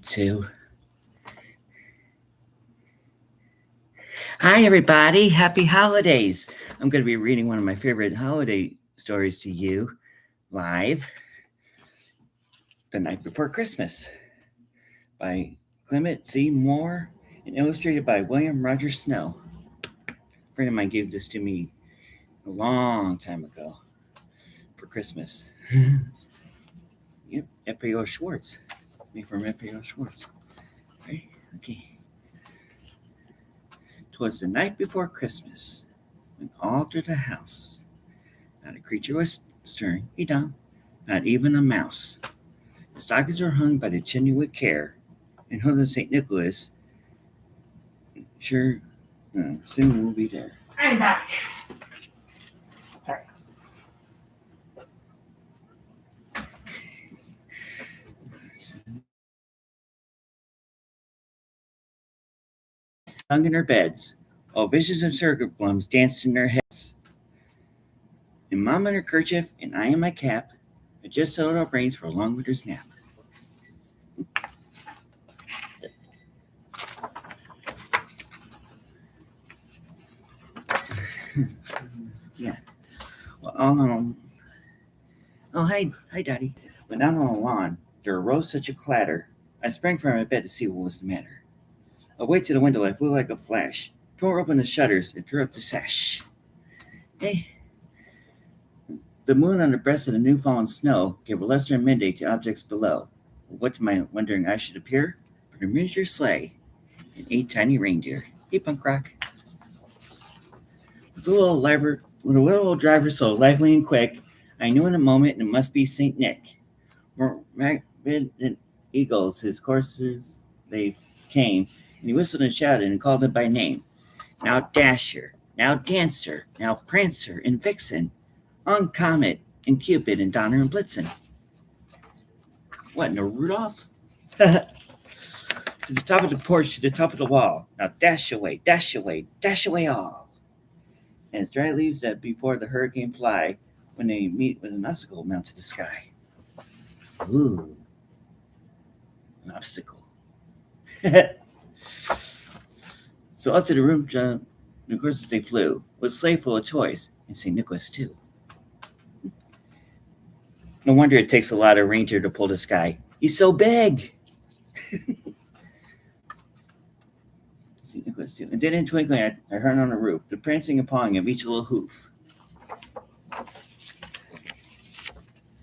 Two. Hi, everybody. Happy holidays. I'm going to be reading one of my favorite holiday stories to you live the night before Christmas by Clement Z. Moore and illustrated by William Roger Snow. A friend of mine gave this to me a long time ago for Christmas. Yep, F.A.O. Schwartz. Me from F.A.O. Schwartz. Right? Okay. 'Twas the night before Christmas, when all through the house not a creature was stirring, not even a mouse. The stockings were hung by the chimney with care, and hood of St. Nicholas, sure, soon will be there. I'm back. Sorry. Hung in their beds, while visions of circuit plums danced in their heads. And Mom in her kerchief, and I in my cap, had just settled our brains for a long winter's nap. Yeah. Well, oh, hi, Daddy. When out on the lawn, there arose such a clatter, I sprang from my bed to see what was the matter. Away to the window I flew like a flash, tore open the shutters, and threw up the sash. Hey, the moon on the breast of the new fallen snow gave a luster and midday to objects below. What to my wondering eye should appear but a miniature sleigh and 8 tiny reindeer. Hey, punk rock. With a little old driver so lively and quick, I knew in a moment it must be Saint Nick. More ragged than eagles, his coursers they came, and he whistled and shouted and called them by name. Now Dasher, now Dancer, now Prancer and Vixen, on Comet and Cupid and Donner and Blitzen. What, no Rudolph? To the top of the porch, to the top of the wall. Now dash away, dash away, dash away all. And as dry leaves that before the hurricane fly, when they meet with an obstacle mounts to the sky. Ooh, an obstacle. So up to the room, and of course they flew, with a sleigh full of toys, and St. Nicholas too. No wonder it takes a lot of reindeer to pull the sky. He's so big. St. Nicholas too. And then in twinkling, I heard on the roof the prancing and pawing of each little hoof.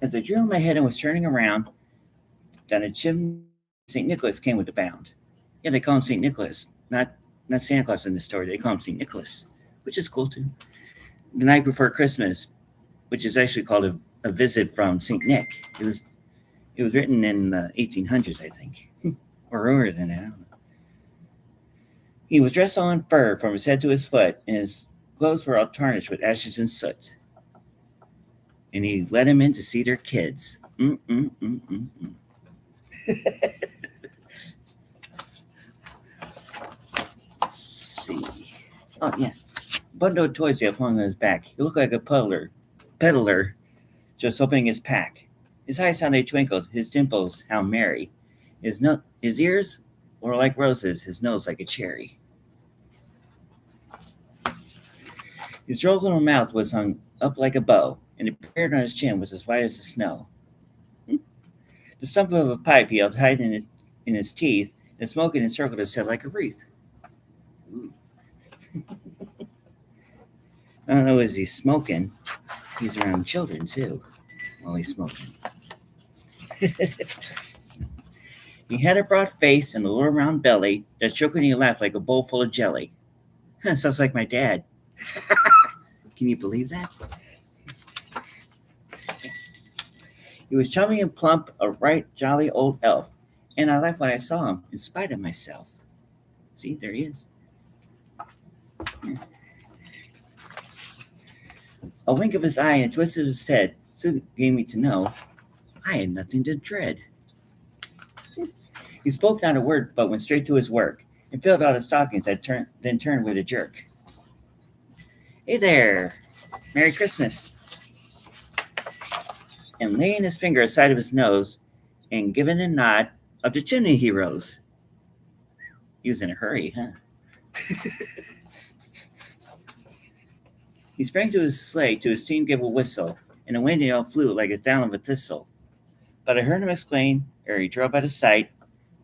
As I drew in my head and was turning around, down a chimney, St. Nicholas came with a bound. Yeah, they call him St. Nicholas, not Santa Claus in the story. They call him St. Nicholas, which is cool too. The night before Christmas, which is actually called a visit from St. Nick. It was written in the 1800s, I think, or earlier than that. I don't know. He was dressed all in fur from his head to his foot, and his clothes were all tarnished with ashes and soot. And he let him in to see their kids. Let's see. Oh, yeah. Bundle of toys he had hung on his back. He looked like a peddler just opening his pack. His eyes how they twinkled, his dimples how merry. His ears were like roses, his nose like a cherry. His droll little mouth was hung up like a bow, and the beard on his chin was as white as the snow. The stump of a pipe he held tight in his teeth, and smoking encircled his head like a wreath. Ooh. I don't know, is he smoking? He's around children too while he's smoking. He had a broad face and a little round belly that shook when he laughed like a bowl full of jelly. Sounds like my dad. Can you believe that? He was chummy and plump, a right jolly old elf, and I laughed when I saw him, in spite of myself. See, there he is. A wink of his eye and a twist of his head soon gave me to know I had nothing to dread. He spoke not a word, but went straight to his work, and filled out his stockings, then turned with a jerk. Hey there, Merry Christmas. And laying his finger aside of his nose, and giving a nod Up the chimney he rose. He was in a hurry, huh? He sprang to his sleigh, to his team gave a whistle, and the window flew like a down of a thistle. But I heard him exclaim, ere he drove out of sight,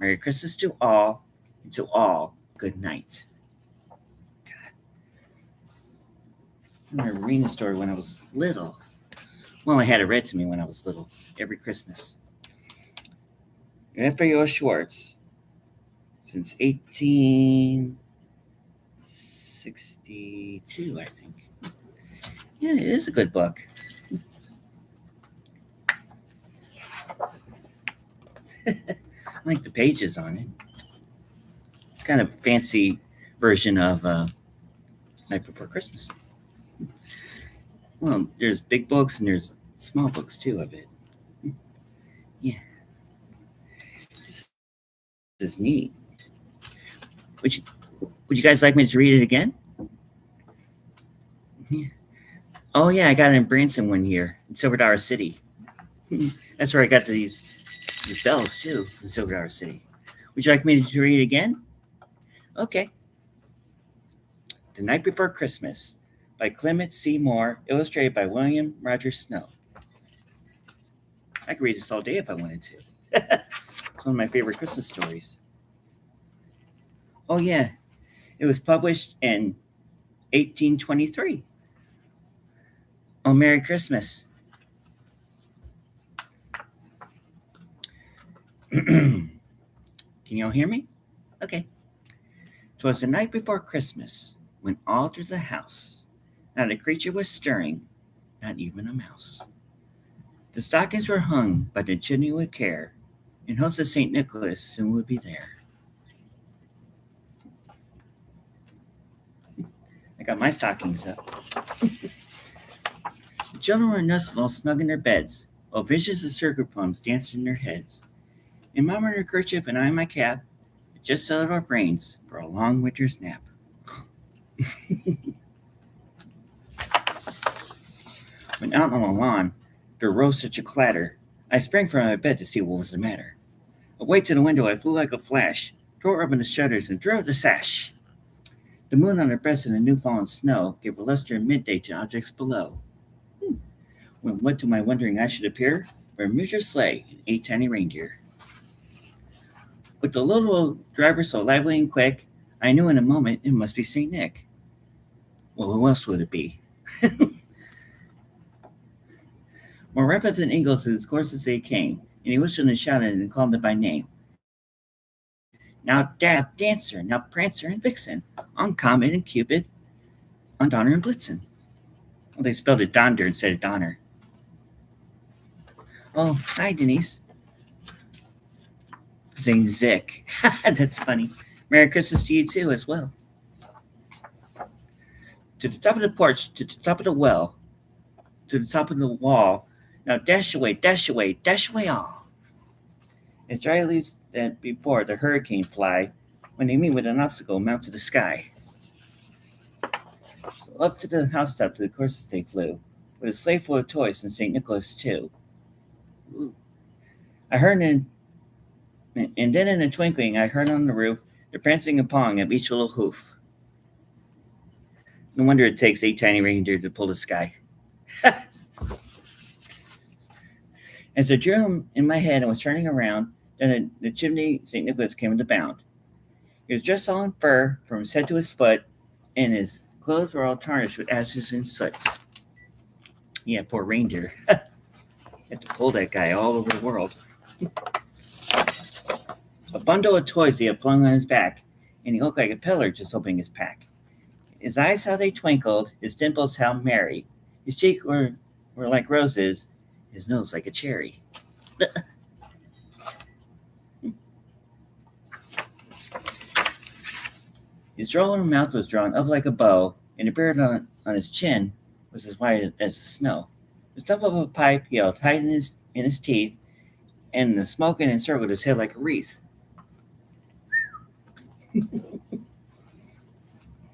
Merry Christmas to all, and to all, good night. I remember reading a story when I was little. Well, I had it read to me when I was little, every Christmas. Raphael Schwartz, since 1862, I think. Yeah, it is a good book. I like the pages on it. It's kind of a fancy version of Night Before Christmas. Well, there's big books and there's small books too of it. Yeah. This is neat. Would you guys like me to read it again? Yeah. Oh yeah, I got it in Branson one year in Silver Dollar City. That's where I got these bells too from Silver Dollar City. Would you like me to read it again? Okay. The Night Before Christmas by Clement C. Moore, illustrated by William Rogers Snow. I could read this all day if I wanted to. It's one of my favorite Christmas stories. Oh yeah, it was published in 1823. Oh, Merry Christmas. Can you all hear me? Okay. 'Twas the night before Christmas, when all through the house not a creature was stirring, not even a mouse. The stockings were hung by the chimney with care, in hopes that St. Nicholas soon would be there. I got my stockings up. The children were nestled all snug in their beds, while visions of sugar plums danced in their heads. And Mama in her kerchief and I in my cap had just settled our brains for a long winter's nap. When out on the lawn there rose such a clatter, I sprang from my bed to see what was the matter. Away to the window I flew like a flash, tore open the shutters and drew up the sash. The moon on her breast in the new-fallen snow gave a luster in midday to objects below. When what to my wondering eye should appear, but a miniature sleigh and 8 tiny reindeer. With the little old driver so lively and quick, I knew in a moment it must be St. Nick. Well, who else would it be? More rapid than eagles as course as they came, and he whistled and shouted and called them by name. Now Dab, Dancer, now Prancer and Vixen, on Comet and Cupid, on Donner and Blitzen. Well, they spelled it Donder instead of Donner. Oh, hi, Denise. Saying Zick. That's funny. Merry Christmas to you too, as well. To the top of the porch, to the top of the well, to the top of the wall. Now dash away, dash away, dash away all. As dry leaves that before the hurricane fly, when they meet with an obstacle, mount to the sky. So up to the housetop to the courses they flew, with a sleigh full of toys and St. Nicholas too. Ooh. I heard and then in a twinkling I heard on the roof the prancing and pawing of each little hoof. No wonder it takes 8 tiny reindeer to pull the sky. As I drew him in my head and was turning around, then the chimney St. Nicholas came into bound. He was dressed all in fur from his head to his foot, and his clothes were all tarnished with ashes and soot. Yeah, poor reindeer. Had to pull that guy all over the world. A bundle of toys he had flung on his back, and he looked like a peddler just opening his pack. His eyes how they twinkled, his dimples how merry. His cheeks were like roses, his nose like a cherry. His droll little mouth was drawn up like a bow, and the beard on his chin was as white as the snow. The stump of a pipe he held tight in his teeth, and the smoke encircled his head like a wreath.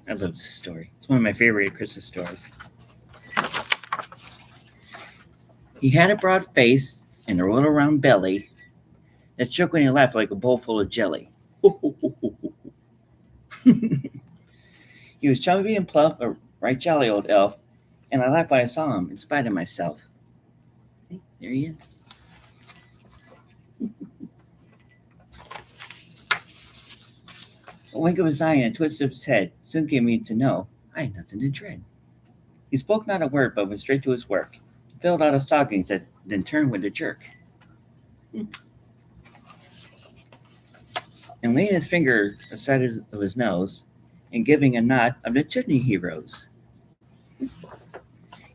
I love this story. It's one of my favorite Christmas stories. He had a broad face and a little round belly. that shook when he laughed like a bowl full of jelly. He was chubby and plump, a right jolly old elf, and I laughed when I saw him, in spite of myself. Hey, there he is. A wink of his eye and a twist of his head soon gave me to know I had nothing to dread. He spoke not a word, but went straight to his work. He filled out his stockings, then turned with a jerk. And laying his finger aside of his nose, and giving a nod of the chimney he rose.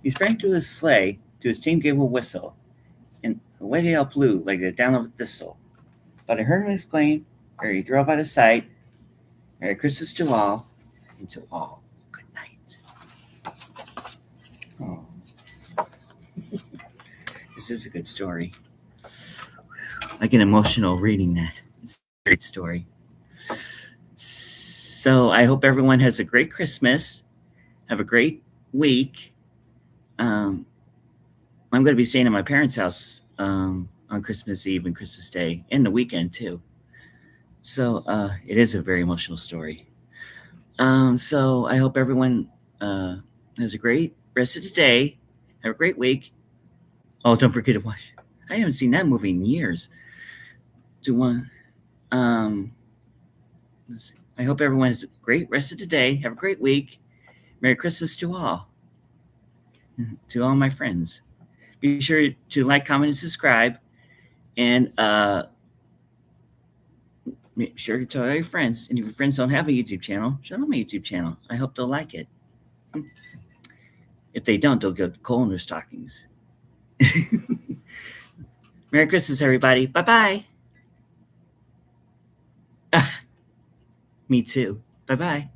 He sprang to his sleigh, to his team gave a whistle, and away they all flew like the down of a thistle. But I heard him exclaim, ere he drove out of sight, Merry Christmas to all, and to all, good night. Oh. This is a good story. I get emotional reading that. It's a great story. So I hope everyone has a great Christmas. Have a great week. I'm going to be staying at my parents' house on Christmas Eve and Christmas Day, and the weekend too. So it is a very emotional story. So I hope everyone has a great rest of the day. Have a great week. Oh, don't forget to watch. I haven't seen that movie in years. Let's see. I hope everyone has a great rest of the day. Have a great week. Merry Christmas to all. To all my friends. Be sure to like, comment, and subscribe. And make sure to tell all your friends. And if your friends don't have a YouTube channel, show them my YouTube channel. I hope they'll like it. If they don't, they'll get coal in their stockings. Merry Christmas, everybody. Bye-bye. Me too. Bye-bye.